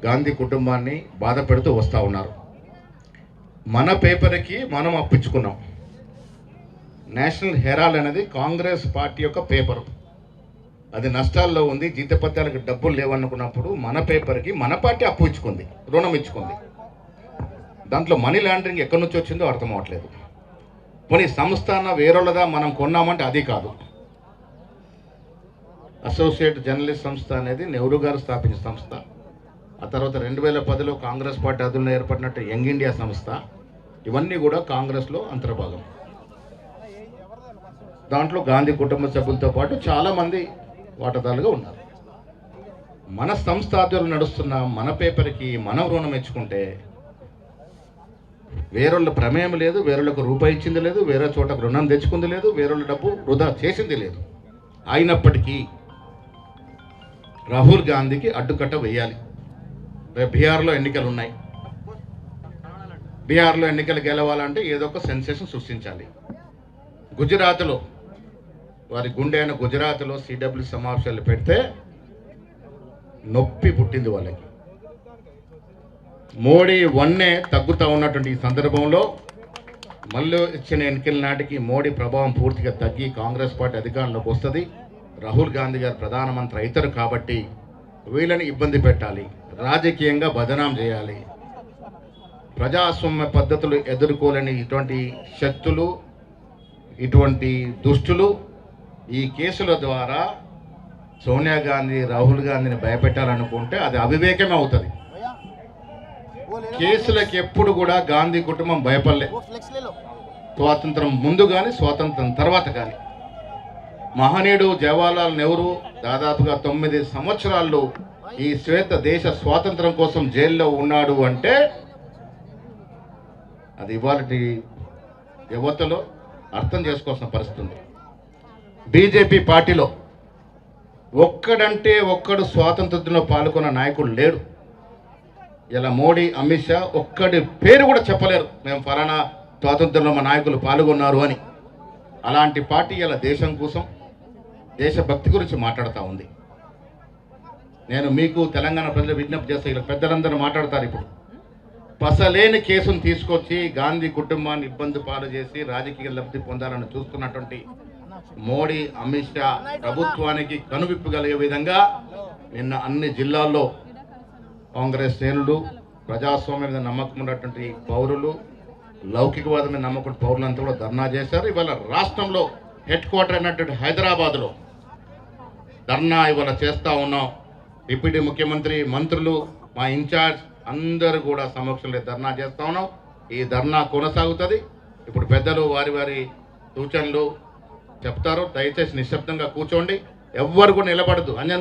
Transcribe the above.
గాంధీ కుటుంబాన్ని బాధ పెడుతూ వస్తూ ఉన్నారు. మన పేపర్కి మనం అప్పించుకున్నాం. నేషనల్ హెరాల్డ్ అనేది కాంగ్రెస్ పార్టీ యొక్క పేపరు. అది నష్టాల్లో ఉంది, జీతపత్యాలకు డబ్బులు లేవనుకున్నప్పుడు మన పేపర్కి మన పార్టీ అప్పు ఇచ్చుకుంది, రుణం ఇచ్చుకుంది. దాంట్లో మనీ లాండరింగ్ ఎక్కడి నుంచి వచ్చిందో అర్థం అవ్వట్లేదు. పోనీ సంస్థ అన్న వేరేళ్ళదా మనం కొన్నామంటే అది కాదు. అసోసియేట్ జర్నలిస్ట్ సంస్థ అనేది నెహ్రూ గారు స్థాపించిన సంస్థ. ఆ తర్వాత 2010లో కాంగ్రెస్ పార్టీ అదుల్లో ఏర్పడినట్టు యంగ్ ఇండియా సంస్థ. ఇవన్నీ కూడా కాంగ్రెస్లో అంతర్భాగం. దాంట్లో గాంధీ కుటుంబ సభ్యులతో పాటు చాలామంది వాటాదారులుగా ఉన్నారు. మన సంస్థ ఆధ్వర్యంలో నడుస్తున్న మన పేపర్కి మనం రుణం ఇచ్చుకుంటే వేరొళ్ళ ప్రమేయం లేదు, వేరొళ్ళకు రూపాయి ఇచ్చింది లేదు, వేరే చోటకు రుణం తెచ్చుకుంది లేదు, వేరొళ్ళ డబ్బు వృధా చేసింది లేదు. అయినప్పటికీ రాహుల్ గాంధీకి అడ్డుకట్ట వేయాలి. రేపు బీహార్లో ఎన్నికలు ఉన్నాయి. బీహార్లో ఎన్నికలు గెలవాలంటే ఏదో ఒక సెన్సేషన్ సృష్టించాలి. గుజరాత్లో వారి గుండె అయిన గుజరాత్లో సిడబ్ల్యూ సమావేశాలు పెడితే నొప్పి పుట్టింది వాళ్ళకి. మోడీ వన్నే తగ్గుతూ ఉన్నటువంటి ఈ సందర్భంలో మళ్ళీ ఇచ్చిన ఎన్నికల నాటికి మోడీ ప్రభావం పూర్తిగా తగ్గి కాంగ్రెస్ పార్టీ అధికారంలోకి వస్తుంది. రాహుల్ గాంధీ గారు ప్రధానమంత్రి అవుతారు కాబట్టి వీళ్ళని ఇబ్బంది పెట్టాలి, రాజకీయంగా బదనాం చేయాలి. ప్రజాస్వామ్య పద్ధతులు ఎదుర్కోలేని ఇటువంటి శక్తులు, ఇటువంటి దుష్టులు ఈ కేసుల ద్వారా సోనియా గాంధీ రాహుల్ గాంధీని భయపెట్టాలనుకుంటే అది అవివేకమే అవుతుంది. కేసులకు ఎప్పుడు కూడా గాంధీ కుటుంబం భయపడలే. స్వాతంత్రం ముందు కానీ స్వాతంత్రం తర్వాత కానీ. మహనీయుడు జవహర్లాల్ నెహ్రూ దాదాపుగా 9 సంవత్సరాలు ఈ శ్వేత దేశ స్వాతంత్రం కోసం జైల్లో ఉన్నాడు అంటే అది ఇవాళ యువతలో అర్థం చేసుకోవాల్సిన పరిస్థితి ఉంది. బీజేపీ పార్టీలో ఒక్కడంటే ఒక్కడు స్వాతంత్రంలో పాల్గొన్న నాయకుడు లేడు. ఇలా మోడీ, అమిత్ షా ఒక్కడి పేరు కూడా చెప్పలేరు మేము ఫలానా స్వాతంత్రంలో మా నాయకులు పాల్గొన్నారు అని. అలాంటి పార్టీ ఇలా దేశం కోసం, దేశభక్తి గురించి మాట్లాడుతూ ఉంది. నేను మీకు తెలంగాణ ప్రజలు విజ్ఞప్తి చేస్తే ఇలా పెద్దలందరూ మాట్లాడతారు. ఇప్పుడు పసలేని కేసును తీసుకొచ్చి గాంధీ కుటుంబాన్ని ఇబ్బంది పాలు చేసి రాజకీయ లబ్ధి పొందాలని చూస్తున్నటువంటి మోడీ, అమిత్ షా ప్రభుత్వానికి కనువిప్పు కలిగే విధంగా నిన్న అన్ని జిల్లాల్లో కాంగ్రెస్ శ్రేణులు, ప్రజాస్వామ్యం మీద నమ్మకం ఉన్నటువంటి పౌరులు, లౌకికవాదం మీద నమ్మకం పౌరులంతా కూడా ధర్నా చేశారు. ఇవాళ రాష్ట్రంలో హెడ్ క్వార్టర్ అయినటువంటి హైదరాబాద్లో ధర్నా ఇవాళ చేస్తూ ఉన్నాం. డిప్యూటీ ముఖ్యమంత్రి, మంత్రులు, మా ఇన్ఛార్జ్ అందరూ కూడా సమక్షంలో ధర్నా చేస్తూ ఉన్నాం. ఈ ధర్నా కొనసాగుతుంది. ఇప్పుడు పెద్దలు వారి వారి సూచనలు చెప్తారు. దయచేసి నిశ్శబ్దంగా కూర్చోండి. ఎవ్వరు కూడా నిలబడదు.